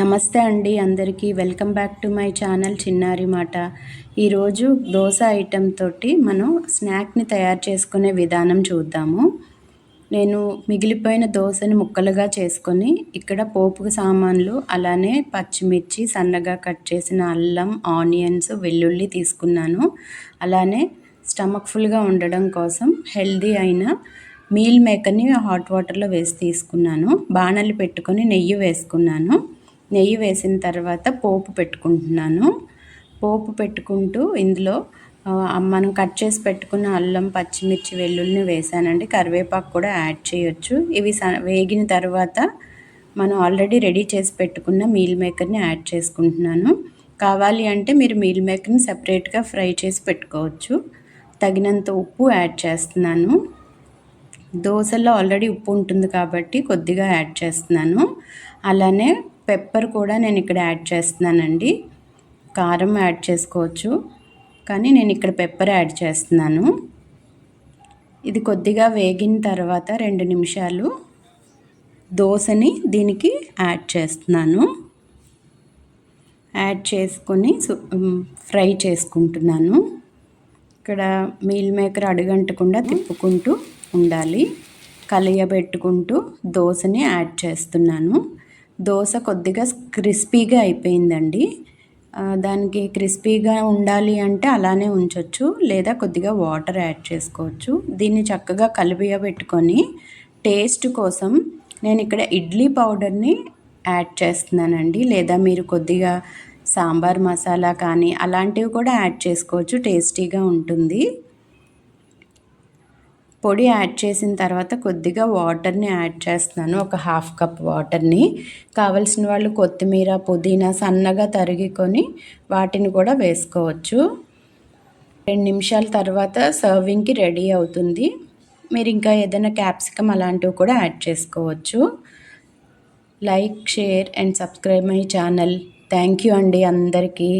నమస్తే అండి అందరికీ welcome back to my channel చిన్నారి మాట. ఈరోజు దోశ ఐటెం తోటి మనం స్నాక్ని తయారు చేసుకునే విధానం చూద్దాము. నేను మిగిలిపోయిన దోశని ముక్కలుగా చేసుకొని ఇక్కడ పోపుకు సామాన్లు అలానే పచ్చిమిర్చి సన్నగా కట్ చేసిన అల్లం, ఆనియన్స్, వెల్లుల్లి తీసుకున్నాను. అలానే స్టమక్ ఫుల్గా ఉండడం కోసం హెల్దీ అయిన మీల్ మేకర్ని హాట్ వాటర్లో వేసి తీసుకున్నాను. బాణలి పెట్టుకొని నెయ్యి వేసుకున్నాను. నెయ్యి వేసిన తర్వాత పోపు పెట్టుకుంటున్నాను. పోపు పెట్టుకుంటూ ఇందులో మనం కట్ చేసి పెట్టుకున్న అల్లం, పచ్చిమిర్చి, వెల్లుల్లిని వేసానండి. కరివేపాకు కూడా యాడ్ చేయొచ్చు. ఇవి వేగిన తర్వాత మనం ఆల్రెడీ రెడీ చేసి పెట్టుకున్న మీల్ మేకర్ని యాడ్ చేసుకుంటున్నాను. కావాలి అంటే మీరు మీల్ మేకర్ని సపరేట్గా ఫ్రై చేసి పెట్టుకోవచ్చు. తగినంత ఉప్పు యాడ్ చేస్తున్నాను. దోశల్లో ఆల్రెడీ ఉప్పు ఉంటుంది కాబట్టి కొద్దిగా యాడ్ చేస్తున్నాను. అలానే పెప్పర్ కూడా నేను ఇక్కడ యాడ్ చేస్తున్నానండి. కారం యాడ్ చేసుకోవచ్చు, కానీ నేను ఇక్కడ పెప్పర్ యాడ్ చేస్తున్నాను. ఇది కొద్దిగా వేగిన తర్వాత 2 నిమిషాలు దోశని దీనికి యాడ్ చేస్తున్నాను. యాడ్ చేసుకొని ఫ్రై చేసుకుంటున్నాను. ఇక్కడ మీల్ మేకర్ అడుగంటకుండా తిప్పుకుంటూ ఉండాలి. కలియబెట్టుకుంటూ దోశని యాడ్ చేస్తున్నాను. దోశ కొద్దిగా క్రిస్పీగా అయిపోయిందండి. దానికి క్రిస్పీగా ఉండాలి అంటే అలానే ఉంచవచ్చు, లేదా కొద్దిగా వాటర్ యాడ్ చేసుకోవచ్చు. దీన్ని చక్కగా కలియబెట్టుకొని టేస్ట్ కోసం నేను ఇక్కడ ఇడ్లీ పౌడర్ని యాడ్ చేస్తున్నానండి. లేదా మీరు కొద్దిగా సాంబార్ మసాలా కానీ అలాంటివి కూడా యాడ్ చేసుకోవచ్చు, టేస్టీగా ఉంటుంది. పొడి యాడ్ చేసిన తర్వాత కొద్దిగా వాటర్ని యాడ్ చేస్తున్నాను. ఒక 1/2 కప్ వాటర్ని. కావలసిన వాళ్ళు కొత్తిమీర, పుదీనా సన్నగా తరిగికొని వాటిని కూడా వేసుకోవచ్చు. 2 నిమిషాల తర్వాత సర్వింగ్కి రెడీ అవుతుంది. మీరు ఇంకా ఏదైనా క్యాప్సికమ్ అలాంటివి కూడా యాడ్ చేసుకోవచ్చు. Like, share and subscribe my channel. Thank you అండి అందరికీ.